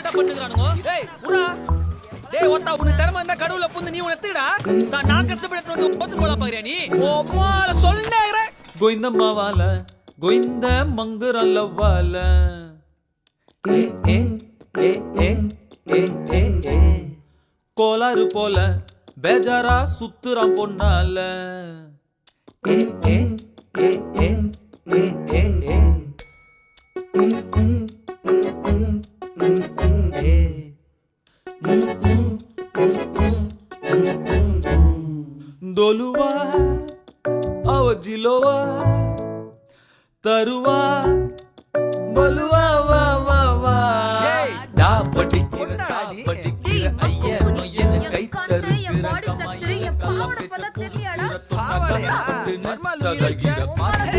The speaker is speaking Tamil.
என்னடா பண்ணுகிறானுங்க டேய் புறா டேய் ஒத்தா உன தரமா அந்த கடவுள புந்து நீ உனத்துடா நான் கஷ்டப்பட்டு வந்து போத்து போல பாக்குறியா நீ ஓமால சொல்லேற கோயிந்தம்மாவால கோயிந்த மங்குரல்லவால ஏ ஏ ஏ ஏ ஏ ஏ ஏ கோலாறு போல பேஜாரா சுத்துறான் பொன்னால ஏ ஏ ஏ ஏ ஏ ஏ ஏ दोलुवा अवजिलोवा तरुवा बलुवा वा वा वा डा पटिकिर सा पटिकिर ஐய நொயன கை தருகிற கமாயில கலப்பெச்ச கூட்டுற தொன்னா கலப்பட்டு சதகிர பாத்து